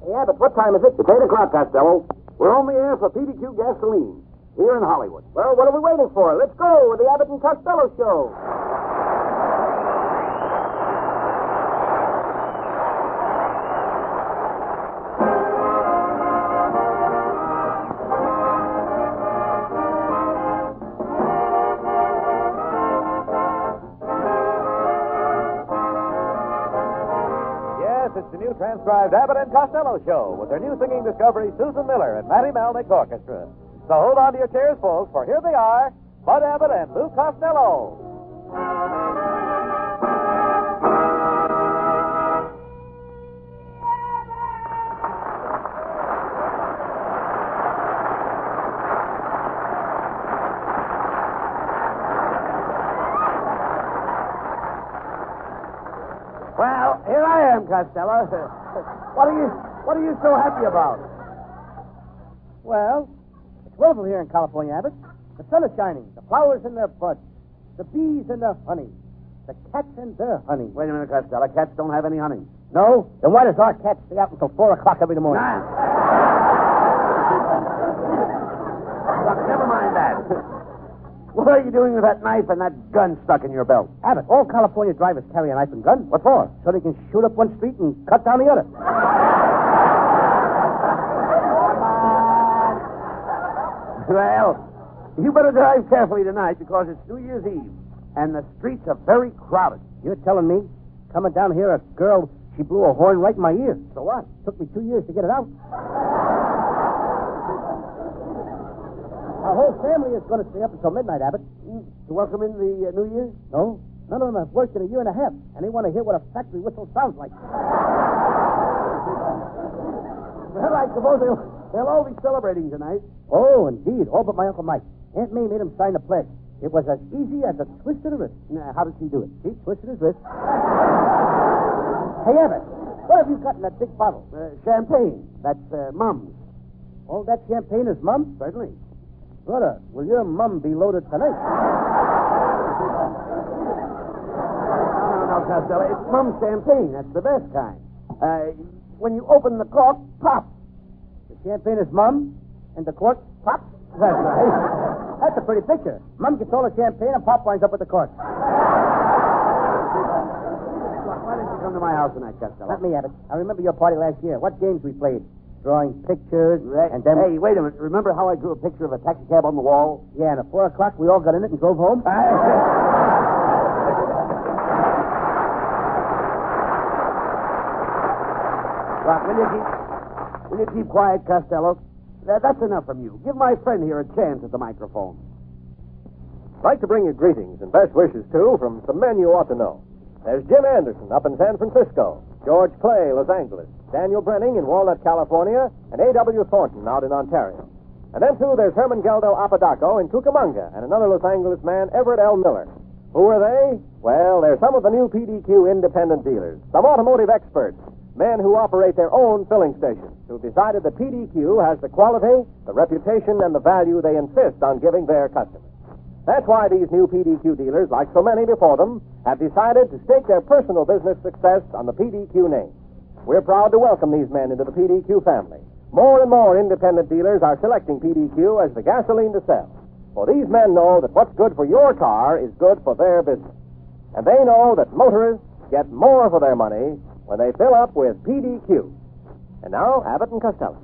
Hey, Abbott, what time is it? It's 8 o'clock, Costello. We're on the air for PDQ Gasoline here in Hollywood. Well, what are we waiting for? Let's go with the Abbott and Costello Show. It's the new transcribed Abbott and Costello Show with their new singing discovery, Susan Miller and Matty Malnick's orchestra. So hold on to your chairs, folks, for here they are, Bud Abbott and Lou Costello. Well, here I am, Costello. What are you so happy about? Well, it's wonderful here in California, Abbott. The sun is shining, the flowers in their buds, the bees in their honey, the cats in their honey. Wait a minute, Costello. Cats don't have any honey. No? Then why does our cat stay out until 4 o'clock every morning? Look, never mind that. What are you doing with that knife and that gun stuck in your belt? Abbott, all California drivers carry a knife and gun. What for? So they can shoot up one street and cut down the other. Well, you better drive carefully tonight because it's New Year's Eve, and the streets are very crowded. You're telling me? Coming down here, a girl, she blew a horn right in my ear. So what? Took me 2 years to get it out. Our whole family is going to stay up until midnight, Abbott. To welcome in the New Year? No, none of them have worked in a year and a half, and they want to hear what a factory whistle sounds like. Well, I suppose they'll all be celebrating tonight. Oh, indeed. All but my Uncle Mike. Aunt May made him sign the pledge. It was as easy as a twist of the wrist. Now, how did she do it? She twisted his wrist. Hey, Abbott, what have you got in that big bottle? Champagne. That's Mum's. All that champagne is Mum? Certainly. Brother, will your mum be loaded tonight? No, Costello. It's Mum's champagne. That's the best kind. When you open the cork, pop. The champagne is Mum, and the cork pops? That's right. That's a pretty picture. Mum gets all the champagne, and Pop winds up with the cork. Look, why didn't you come to my house tonight, Costello? Not me, Abbott. I remember your party last year. What games we played? Drawing pictures, and then... Hey, wait a minute. Remember how I drew a picture of a taxi cab on the wall? Yeah, and at 4 o'clock, we all got in it and drove home? Look, will you keep quiet, Costello? That's enough from you. Give my friend here a chance at the microphone. I'd like to bring you greetings and best wishes, too, from some men you ought to know. There's Jim Anderson up in San Francisco, George Clay, Los Angeles, Daniel Brenning in Walnut, California, and A.W. Thornton out in Ontario. And then, too, there's Herman Geldo Apodaco in Cucamonga and another Los Angeles man, Everett L. Miller. Who are they? Well, they're some of the new PDQ independent dealers, some automotive experts, men who operate their own filling stations, who've decided that PDQ has the quality, the reputation, and the value they insist on giving their customers. That's why these new PDQ dealers, like so many before them, have decided to stake their personal business success on the PDQ name. We're proud to welcome these men into the PDQ family. More and more independent dealers are selecting PDQ as the gasoline to sell. For these men know that what's good for your car is good for their business. And they know that motorists get more for their money when they fill up with PDQ. And now, Abbott and Costello.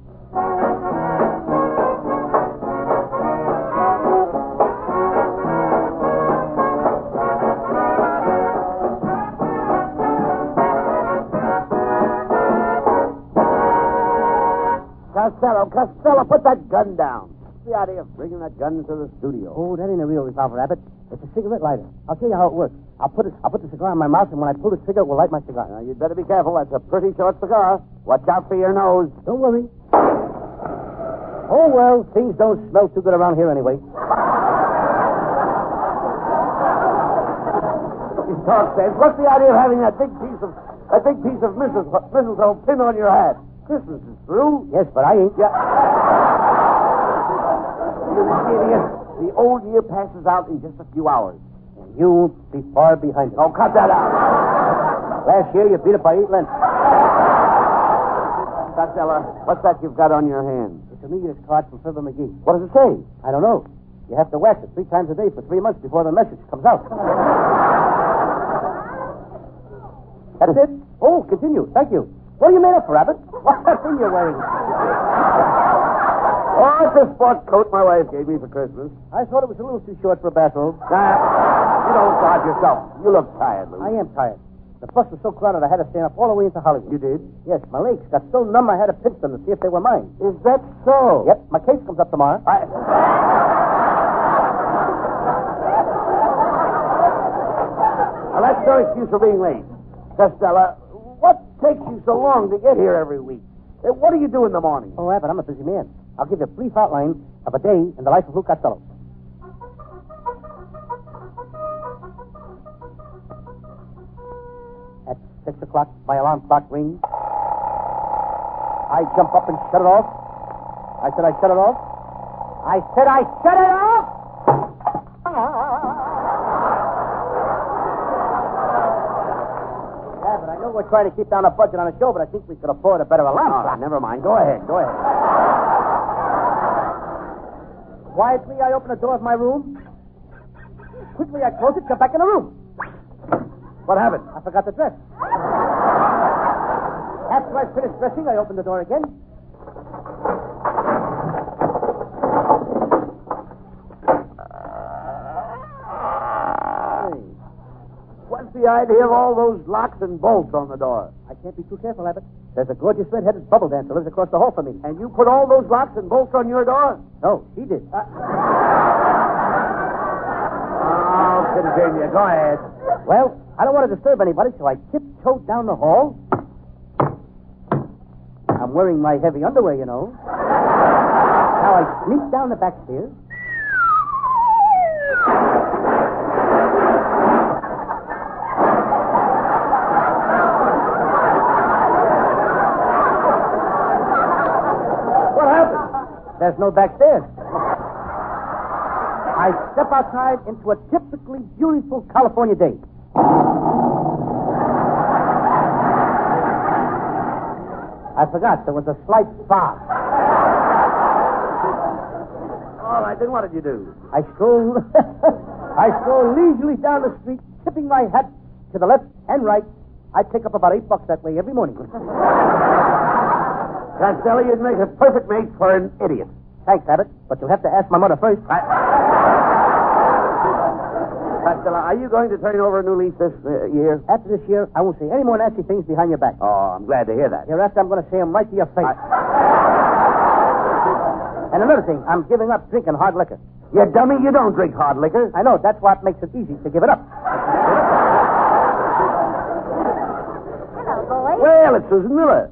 Costello, put that gun down. What's the idea of bringing that gun into the studio? Oh, that ain't a real revolver, Abbott. It's a cigarette lighter. I'll tell you how it works. I'll put the cigar in my mouth, and when I pull the trigger, it will light my cigar. Now, you'd better be careful. That's a pretty short cigar. Watch out for your nose. Don't worry. Oh, well, things don't smell too good around here anyway. Talk sense. What's the idea of having that big piece of mistletoe pin on your hat? Christmas is through. Yes, but I ain't. Yeah. You idiot. The old year passes out in just a few hours. And you'll be far behind it. Oh, cut that out. Last year, you beat it by 8 lengths. Costello, what's that you've got on your hand? It's a New Year's card from Fibber McGee. What does it say? I don't know. You have to wax it 3 times a day for 3 months before the message comes out. That's it? Oh, continue. Thank you. What are you made up for, Abbott? What's that thing you're wearing? Oh, it's a sport coat my wife gave me for Christmas. I thought it was a little too short for a bathrobe. You don't guard yourself. You look tired, Lou. I am tired. The bus was so crowded I had to stand up all the way into Hollywood. You did? Yes, my legs got so numb I had to pinch them to see if they were mine. Is that so? Yep, my case comes up tomorrow. Well, that's no excuse for being late. Costello, what takes you so long to get here every week? What do you do in the morning? Oh, Abbott, I'm a busy man. I'll give you a brief outline of a day in the life of Lou Costello. At 6 o'clock, my alarm clock rings. I jump up and shut it off. I said I shut it off. I said I shut it off! Yeah, but I know we're trying to keep down the budget on the show, but I think we could afford a better alarm clock. Never mind. Go ahead. Quietly, I open the door of my room. Quickly, I close it, come back in the room. What happened? I forgot to dress. After I finished dressing, I opened the door again. What's the idea of all those locks and bolts on the door? I can't be too careful, Abbott. There's a gorgeous red-headed bubble dancer lives across the hall from me. And you put all those locks and bolts on your door? No, she did. Oh, continue. Go ahead. Well, I don't want to disturb anybody, so I tiptoed down the hall. I'm wearing my heavy underwear, you know. Now I sneak down the back stairs. What happened? There's no back stairs. I step outside into a typically beautiful California day. I forgot there was a slight fog. All right, then what did you do? I strolled leisurely down the street, tipping my hat to the left and right. I pick up about $8 that way every morning. Costello, you'd make a perfect mate for an idiot. Thanks, Abbott, but you'll have to ask my mother first. Costello, are you going to turn over a new leaf this year? After this year, I won't say any more nasty things behind your back. Oh, I'm glad to hear that. Hereafter, I'm going to say them right to your face. And another thing, I'm giving up drinking hard liquor. You dummy, you don't drink hard liquor. I know, that's what makes it easy to give it up. Hello, boys. Well, it's Susan Miller.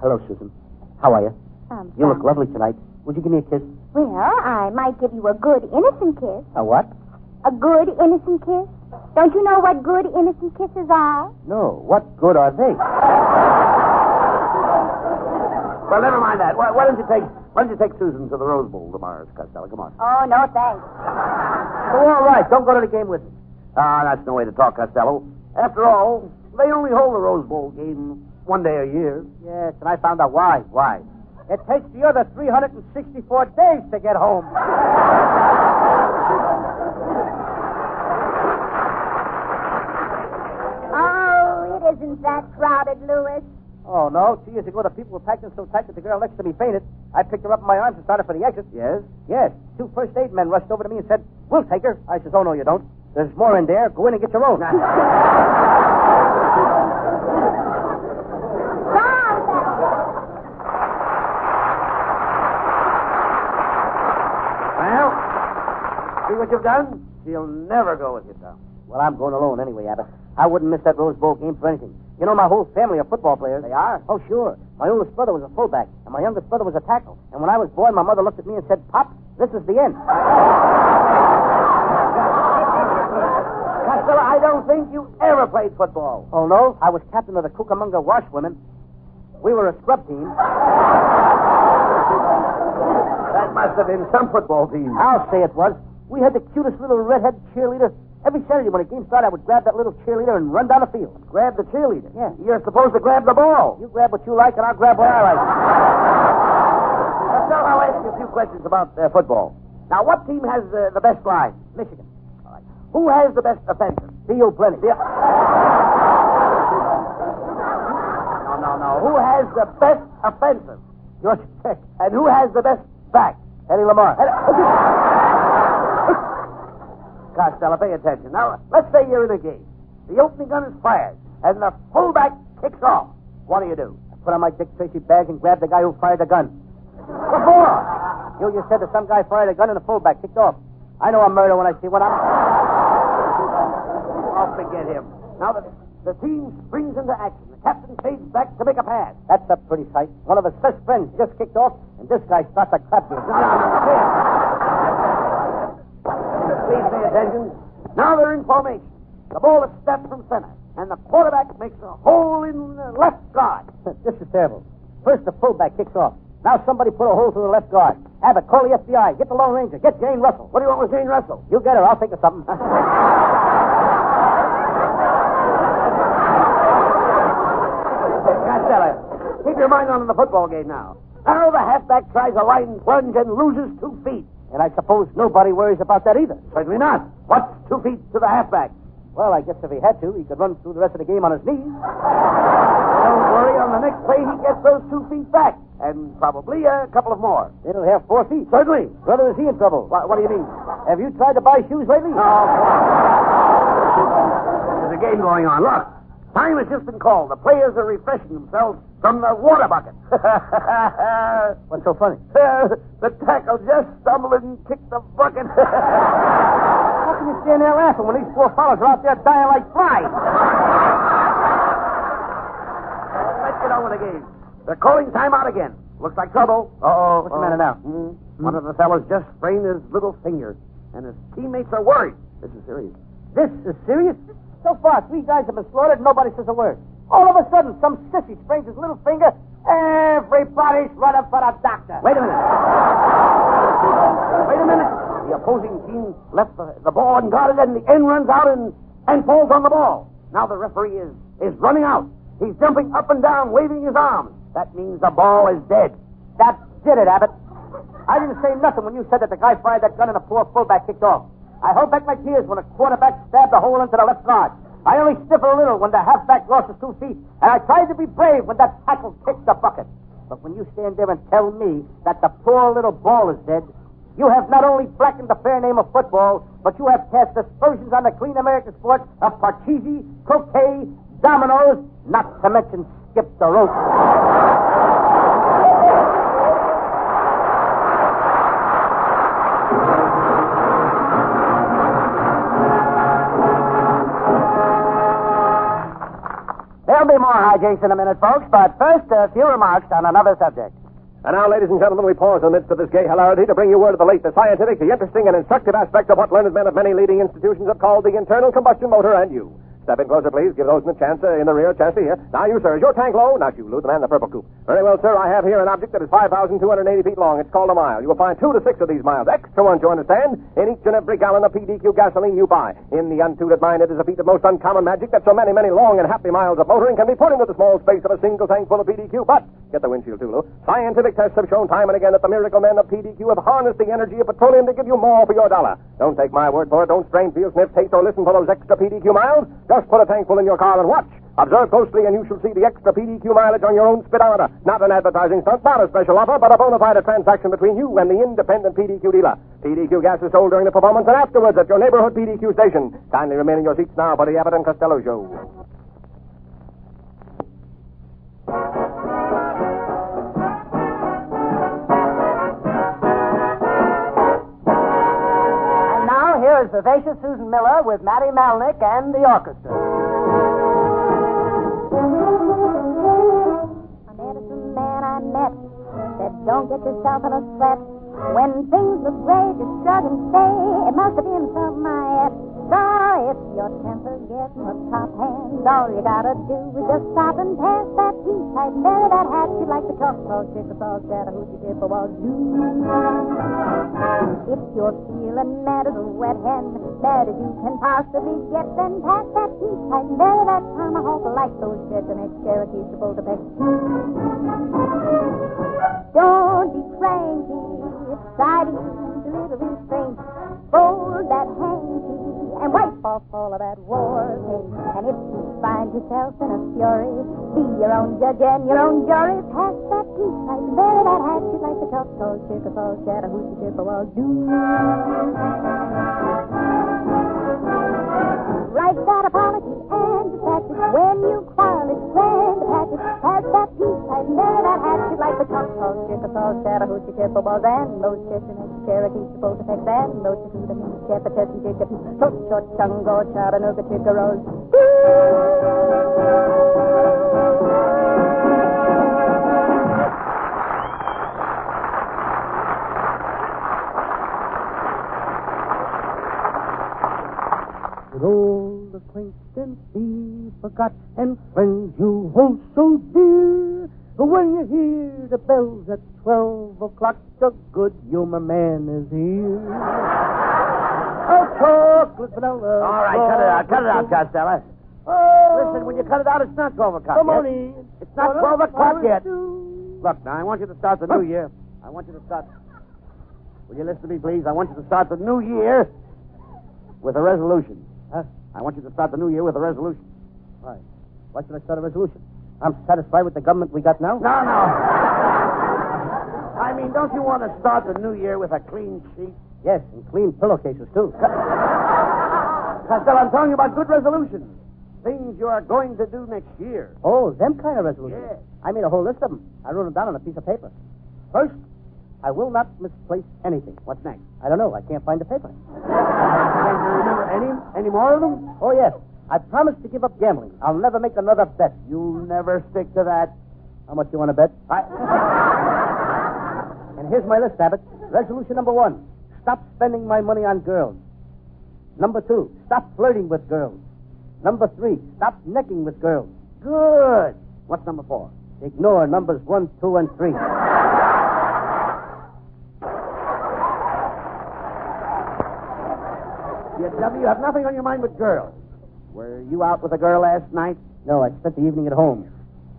Hello, Susan. How are you? You look fine. lovely tonight. Would you give me a kiss? Well, I might give you a good, innocent kiss. A what? A good, innocent kiss? Don't you know what good, innocent kisses are? No. What good are they? Well, never mind that. Why don't you take Susan to the Rose Bowl tomorrow, Costello? Come on. Oh, no, thanks. Oh, all right. Don't go to the game with me. That's no way to talk, Costello. After all, they only hold the Rose Bowl game one day a year. Yes, and I found out why. Why? It takes the other 364 days to get home. Oh, it isn't that crowded, Louis. Oh, no. 2 years ago, the people were packed in so tight that the girl next to me fainted. I picked her up in my arms and started for the exit. Yes? Yes. 2 first aid men rushed over to me and said, "We'll take her." I says, "Oh, no, you don't. There's more in there. Go in and get your own." Well, see what you've done? She'll never go with you, Tom. Well, I'm going alone anyway, Abbott. I wouldn't miss that Rose Bowl game for anything. You know, my whole family are football players. They are? Oh, sure. My oldest brother was a fullback, and my youngest brother was a tackle. And when I was born, my mother looked at me and said, "Pop, this is the end." Costello, I don't think you ever played football. Oh, no? I was captain of the Cucamonga Washwomen. We were a scrub team. That must have been some football team. I'll say it was. We had the cutest little redhead cheerleader. Every Saturday when a game started, I would grab that little cheerleader and run down the field. Grab the cheerleader? Yeah. You're supposed to grab the ball. You grab what you like, and I'll grab what I like. So I'll ask you a few questions about football. Now, what team has the best line? Michigan. All right. Who has the best offensive? Theo Plenty. No. Who has the best offensive? Georgia Tech. And who has the best back? Eddie Lamar. Costello, pay attention. Now, let's say you're in a game. The opening gun is fired, and the fullback kicks off. What do you do? I put on my Dick Tracy bag and grab the guy who fired the gun. What for? You just said that some guy fired a gun and the fullback kicked off. I know a murder when I see one. Oh, forget him. Now, the team springs into action. The captain fades back to make a pass. That's a pretty sight. One of his best friends just kicked off, and this guy starts a crap game. Please pay attention. Now they're in formation. The ball is snapped from center, and the quarterback makes a hole in the left guard. This is terrible. First, the fullback kicks off. Now somebody put a hole through the left guard. Abbott, call the FBI. Get the Lone Ranger. Get Jane Russell. What do you want with Jane Russell? You get her. I'll think of something. Costello, keep your mind on the football game now. Now the halfback tries a line plunge and loses 2 feet. And I suppose nobody worries about that either. Certainly not. What's 2 feet to the halfback? Well, I guess if he had to, he could run through the rest of the game on his knees. Don't worry. On the next play, he gets those 2 feet back. And probably a couple of more. It'll have 4 feet. Certainly. Brother, is he in trouble? What do you mean? Have you tried to buy shoes lately? Oh, there's a game going on. Look, time has just been called. The players are refreshing themselves from the water bucket. What's so funny? The tackle just stumbled and kicked the bucket. How can you stand there laughing when these poor fellows are out there dying like flies? Let's get on with the game. They're calling timeout again. Looks like trouble. Uh-oh. What's the matter now? One of the fellows just sprained his little finger, and his teammates are worried. This is serious. This is serious? So far, 3 guys have been slaughtered and nobody says a word. All of a sudden, some sissy sprains his little finger. Everybody's running for the doctor. Wait a minute. The opposing team left the ball unguarded, and the end runs out and falls on the ball. Now the referee is running out. He's jumping up and down, waving his arms. That means the ball is dead. That did it, Abbott. I didn't say nothing when you said that the guy fired that gun and the poor fullback kicked off. I held back my tears when the quarterback stabbed a hole into the left guard. I only sniffled a little when the halfback lost his 2 feet, and I tried to be brave when that tackle kicked the bucket. But when you stand there and tell me that the poor little ball is dead, you have not only blackened the fair name of football, but you have cast aspersions on the clean American sport of parcheesi, croquet, dominoes, not to mention skip the rope. There'll be more hijinks in a minute, folks, but first, a few remarks on another subject. And now, ladies and gentlemen, we pause in the midst of this gay hilarity to bring you word of the late, the scientific, the interesting, and instructive aspect of what learned men of many leading institutions have called the internal combustion motor and you. Step in closer, please. Give those in the chance in the rear chance to hear. Now, you, sir, is your tank low? Not you, Lou, the man in the purple coupe. Very well, sir. I have here an object that is 5,280 feet long. It's called a mile. You will find 2 to 6 of these miles. Extra ones, you understand, in each and every gallon of PDQ gasoline you buy. In the untutored mind, it is a feat of most uncommon magic that so many, many long and happy miles of motoring can be put into the small space of a single tank full of PDQ. But, get the windshield, too, Lou. Scientific tests have shown time and again that the miracle men of PDQ have harnessed the energy of petroleum to give you more for your dollar. Don't take my word for it. Don't strain, feel, sniff, taste, or listen for those extra PDQ miles. Just put a tank full in your car and watch. Observe closely and you shall see the extra PDQ mileage on your own speedometer. Not an advertising stunt, not a special offer, but a bona fide transaction between you and the independent PDQ dealer. PDQ gas is sold during the performance and afterwards at your neighborhood PDQ station. Kindly remain in your seats now for the Abbott and Costello show. And now, here is vivacious Susan Miller with Matty Malnick and the orchestra. Don't get yourself in a sweat. When things look gray, just shrug and say, it must have been from my ex. So if your temper's getting the top hand, all you gotta do is just stop and pass that tea pipe. Bury that hat, you like the Costello, Chickasaw, Chattahoochee, Chippewa, If you're feeling mad as a wet hen, mad as you can possibly get, then pass that tea pipe and bury that tomahawk like those Cherokees, Cherokees, Chapultepec. Don't be cranky, try to use a little restraint. Fold that hanky and wipe off all of that war paint. And if you find yourself in a fury, be your own judge and your own jury. Pass that tea pipe and bury that hat, you like the Costello, Chickasaw, Chattahoochee, Chippewa, Write that apology and dispatch it. When you quarrel, it's grand to patch it. Pass that tea pipe and bury that hat, you like the Costello, Chickasaw, Chattahoochee, Chippewa, and those Cherokees, Cherokees, Chapultepec, and those Chattahoochee, Chepachet, and Chicopee, Chut, Chungo, Chattanooga, Chickaroos. With old acquaintance be forgot, and friends you hold so dear. When you hear the bells at 12 o'clock, the good humor man is here. I'll talk, listen out. All right, cut it out, Costello. Oh, Listen, when you cut it out, it's not 12 o'clock come yet. on in. It's not 12 o'clock yet. Do. Look, now, I want you to start the new year. I want you to start... Will you listen to me, please? I want you to start the new year with a resolution. Huh? I want you to start the new year with a resolution. Why? Why should I start a resolution? I'm satisfied with the government we got now. No. I mean, don't you want to start the new year with a clean sheet? Yes, and clean pillowcases, too. Costello, I'm telling you about good resolutions. Things you are going to do next year. Oh, them kind of resolutions. Yeah. I made a whole list of them. I wrote them down on a piece of paper. First, I will not misplace anything. What's next? I don't know. I can't find the paper. Can't you remember any more of them? Oh, yes. I promised to give up gambling. I'll never make another bet. You'll never stick to that. How much you want to bet? And here's my list, Abbott. Resolution number 1, stop spending my money on girls. Number 2, stop flirting with girls. Number 3, stop necking with girls. Good. What's number 4? Ignore numbers 1, 2, and 3. You dummy, you have nothing on your mind but girls. Were you out with a girl last night? No, I spent the evening at home.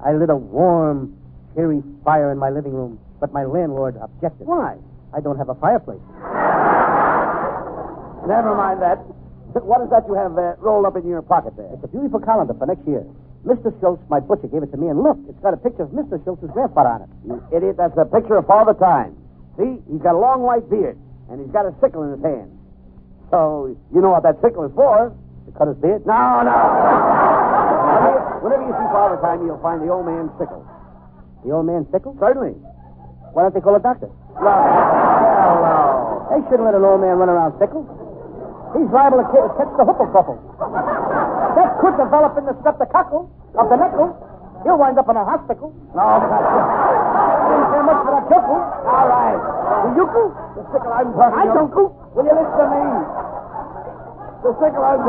I lit a warm, cheery fire in my living room, but my landlord objected. Why? I don't have a fireplace. Never mind that. What is that you have rolled up in your pocket there? It's a beautiful calendar for next year. Mr. Schultz, my butcher, gave it to me, and look, it's got a picture of Mr. Schultz's grandfather on it. You idiot, that's a picture of Father Time. See, he's got a long white beard, and he's got a sickle in his hand. So, you know what that sickle is for? To cut his beard? No. Whenever you see Father Time, you'll find the old man's sickle. The old man's sickle? Certainly. Why don't they call a doctor? Hello. They shouldn't let an old man run around sickle. He's liable to catch the hoople-couple. That could develop in the streptococcal of the knuckle. He'll wind up in a hospital. No, Didn't care much for that yokel. all right. The yokel? The sickle I'm talking I about. don't go. Will you listen to me? The sickle I'm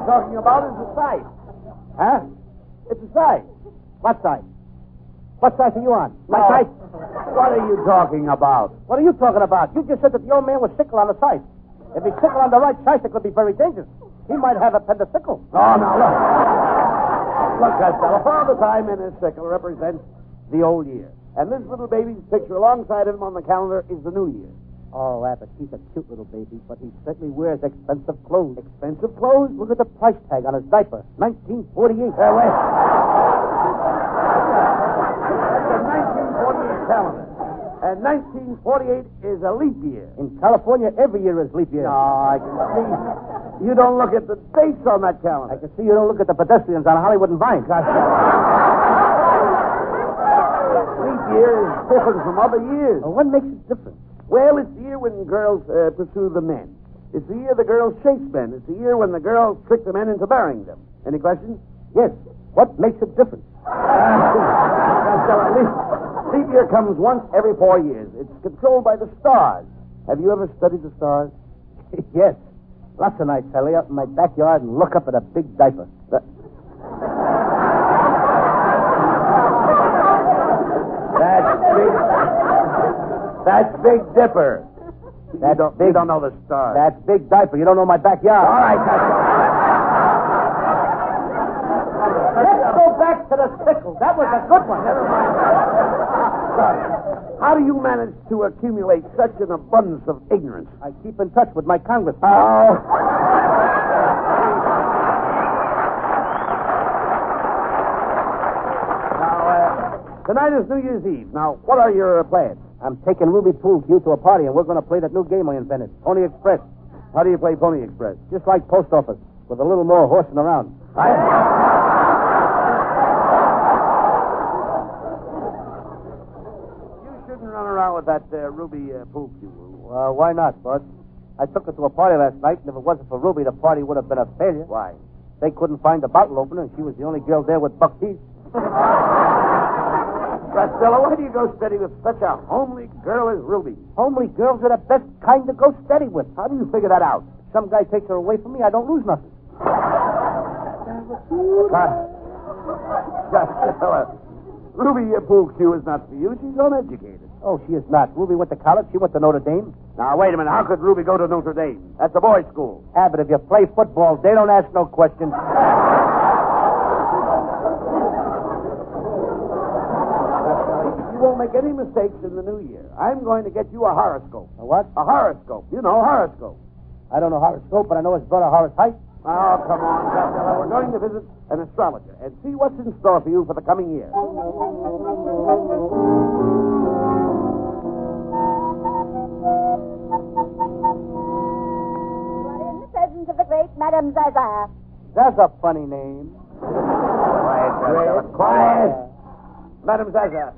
talking about is the scythe. Huh? It's a scythe. What side? What side are you on? My No. side? What are you talking about? What are you talking about? You just said that the old man was sickle on the side. If he's sickle on the right side, it could be very dangerous. He might have appendicitis. Oh, no, look. Look, Costello, Father Time and his sickle represents the old year. And this little baby's picture alongside of him on the calendar is the new year. Oh, Abbott, he's a cute little baby, but he certainly wears expensive clothes. Expensive clothes? Look at the price tag on his diaper. 1948. Wait. That's a 1948 calendar. And 1948 is a leap year. In California, every year is leap year. No, I can see. You don't look at the dates on that calendar. I can see you don't look at the pedestrians on Hollywood and Vine. Leap year is different from other years. Well, what makes it different? Well, it's the year when girls pursue the men. It's the year the girls chase men. It's the year when the girls trick the men into marrying them. Any questions? Yes. What makes it different? Leap year comes once every 4 years. It's controlled by the stars. Have you ever studied the stars? Yes. Lots of nights I lay out in my backyard and look up at a big diaper. That's Big Dipper. You don't know the star. That's Big Diaper. You don't know my backyard. All right, Let's go back to the sickle. That was a good one. Never mind. How do you manage to accumulate such an abundance of ignorance? I keep in touch with my congressman. Oh. Tonight is New Year's Eve. Now, what are your plans? I'm taking Ruby Pool Cue to a party, and we're going to play that new game I invented, Pony Express. How do you play Pony Express? Just like post office, with a little more horsing around. You shouldn't run around with that Ruby Pool Cue. Well, why not, Bud? I took her to a party last night, and if it wasn't for Ruby, the party would have been a failure. Why? They couldn't find the bottle opener, and she was the only girl there with buck teeth. Costello, why do you go steady with such a homely girl as Ruby? Homely girls are the best kind to go steady with. How do you figure that out? If some guy takes her away from me, I don't lose nothing. Costello, Ruby Pool Cue is not for you. She's uneducated. Oh, she is not. Ruby went to college. She went to Notre Dame. Now, wait a minute. How could Ruby go to Notre Dame? That's a boys' school. Abbott, if you play football, they don't ask no questions. You won't make any mistakes in the new year. I'm going to get you a horoscope. A what? A horoscope. You know, horoscope. I don't know horoscope, but I know his brother Horace Height. Oh, come on, Costello. We're going to visit an astrologer and see what's in store for you for the coming year. We're in the presence of the great Madame Zaza. That's a funny name. Quiet, Costello. Quiet. Madam Zaza,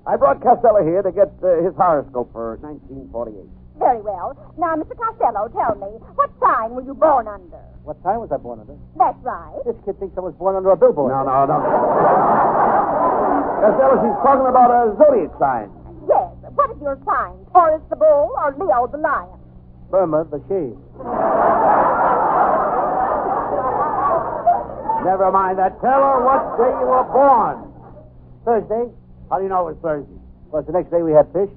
I brought Costello here to get his horoscope for 1948. Very well. Now, Mr. Costello, tell me, what sign were you born under? What time was I born under? That's right. This kid thinks I was born under a billboard. No. Costello, she's talking about a zodiac sign. Yes. What is your sign? Taurus the bull or Leo the lion? Burma the she. Never mind that. Tell her what day you were born. Thursday. How do you know it was Thursday? Was the next day we had fish?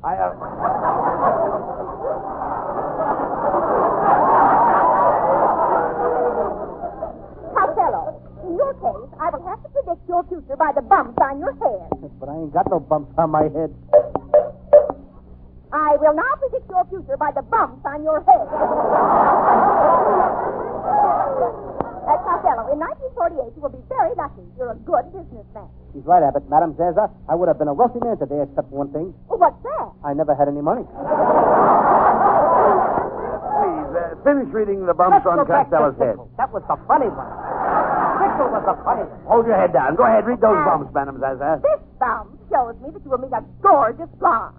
Costello, in your case, I will have to predict your future by the bumps on your head. But I ain't got no bumps on my head. I will now predict your future by the bumps on your head. Costello, in 1948, you will be very lucky. You're a good businessman. She's right, Abbott. Madame Zaza, I would have been a wealthy man today, except for one thing. Well, what's that? I never had any money. Please, finish reading the bumps on Costello's head. That was the funny one. Sickle was the funny one. Hold your head down. Go ahead, read those bumps, Madam Zaza. This bump shows me that you will meet a gorgeous blonde.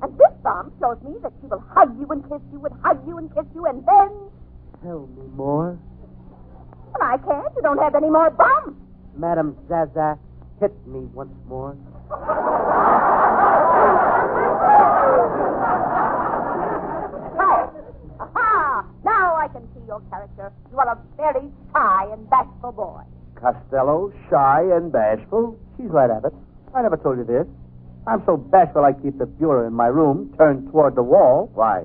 And this bump shows me that she will hug you and kiss you and hug you and kiss you and then... Tell me more. Well, I can't. You don't have any more bumps. Madame Zaza, hit me once more. Aha! Now I can see your character. You are a very shy and bashful boy. Costello, shy and bashful? She's right, Abbott. I never told you this. I'm so bashful I keep the bureau in my room turned toward the wall. Why?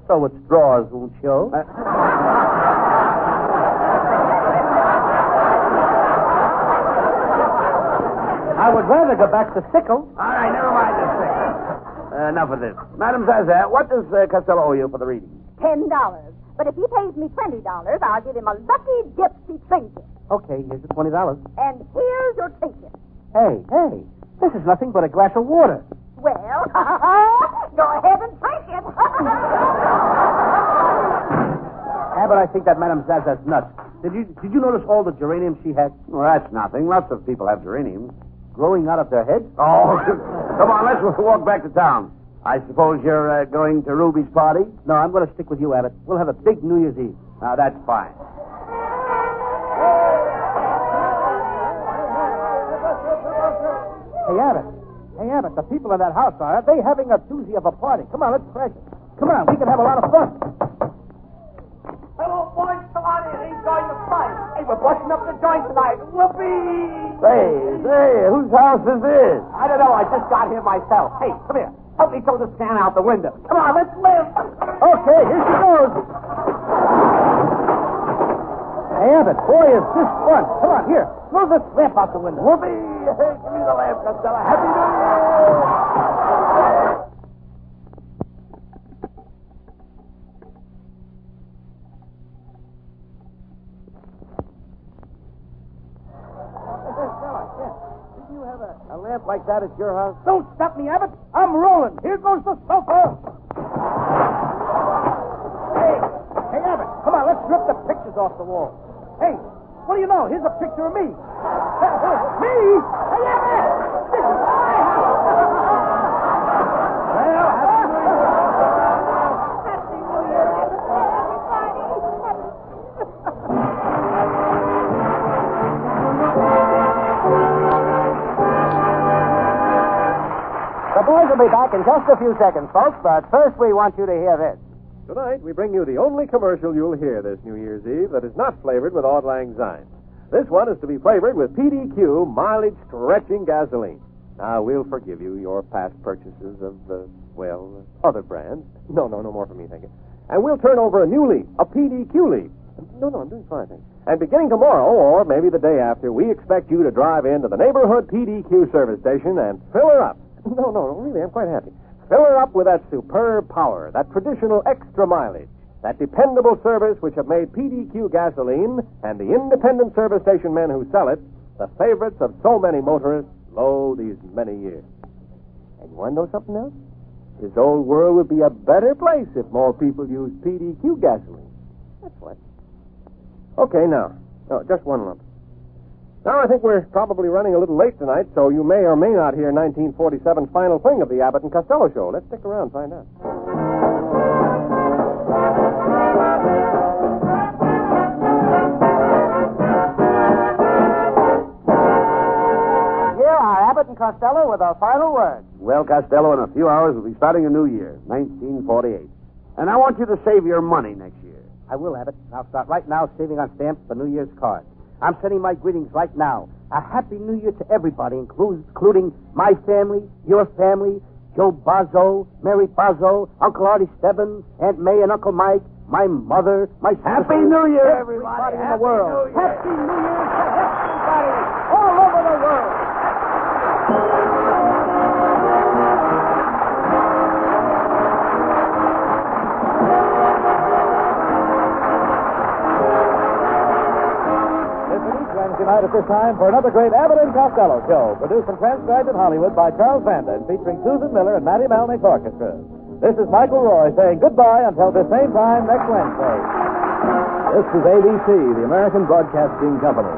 So its drawers won't show. I would rather go back to sickle. All right, never mind this thing. Enough of this. Madam Zaza, what does Costello owe you for the reading? $10. But if he pays me $20, I'll give him a lucky gypsy trinket. Okay, here's the $20. And here's your trinket. Hey, this is nothing but a glass of water. Well, go ahead and drink it. Abbott, I think that Madame Zaza's nuts. Did you notice all the geraniums she had? Well, that's nothing. Lots of people have geraniums. Growing out of their heads? Oh, come on, let's walk back to town. I suppose you're going to Ruby's party? No, I'm going to stick with you, Abbott. We'll have a big New Year's Eve. Now, that's fine. Hey, Abbott, the people in that house are they having a doozy of a party? Come on, let's crash it. Come on, we can have a lot of fun. Hello, boys washing up the joint tonight. Whoopee! Say, whose house is this? I don't know. I just got here myself. Hey, come here. Help me throw this can out the window. Come on, let's live. Okay, here she goes. Hey, Abbott, boy, is this fun. Come on, here. Throw this lamp out the window. Whoopee! Hey, give me the lamp, Costello. Happy New Year! A lamp like that at your house? Don't stop me, Abbott. I'm rolling. Here goes the sofa. Hey, Abbott, come on, let's rip the pictures off the wall. Hey, what do you know? Here's a picture of me. Me? Hey, Abbott! This is my house! Well, Happy New Year, everybody. The boys will be back in just a few seconds, folks, but first we want you to hear this. Tonight, we bring you the only commercial you'll hear this New Year's Eve that is not flavored with Auld Lang Syne. This one is to be flavored with PDQ mileage-stretching gasoline. Now, we'll forgive you your past purchases of, other brands. No more for me, thank you. And we'll turn over a new leaf, a PDQ leaf. No, I'm doing fine, thank you. And beginning tomorrow, or maybe the day after, we expect you to drive into the neighborhood PDQ service station and fill her up. No, really, I'm quite happy. Fill her up with that superb power, that traditional extra mileage, that dependable service which have made PDQ gasoline and the independent service station men who sell it the favorites of so many motorists, these many years. And you want to know something else? This old world would be a better place if more people used PDQ gasoline. That's what. Okay, now, just one lump. Now, I think we're probably running a little late tonight, so you may or may not hear 1947's final thing of the Abbott and Costello show. Let's stick around and find out. Here are Abbott and Costello with our final words. Well, Costello, in a few hours, we'll be starting a new year, 1948. And I want you to save your money next year. I will, Abbott. I'll start right now saving on stamps for New Year's cards. I'm sending my greetings right now. A happy New Year to everybody, including my family, your family, Joe Bozzo, Mary Bozzo, Uncle Artie Stebbins, Aunt May and Uncle Mike, my mother, my sister. Happy New Year, everybody. In the world. New Year. Happy New Year to everybody all over the world. Tonight at this time for another great Abbott and Costello show, produced and transcribed in Hollywood by Charles Vanda and featuring Susan Miller and Matty Malnick's orchestra. This is Michael Roy saying goodbye until the same time next Wednesday. This is ABC, the American Broadcasting Company.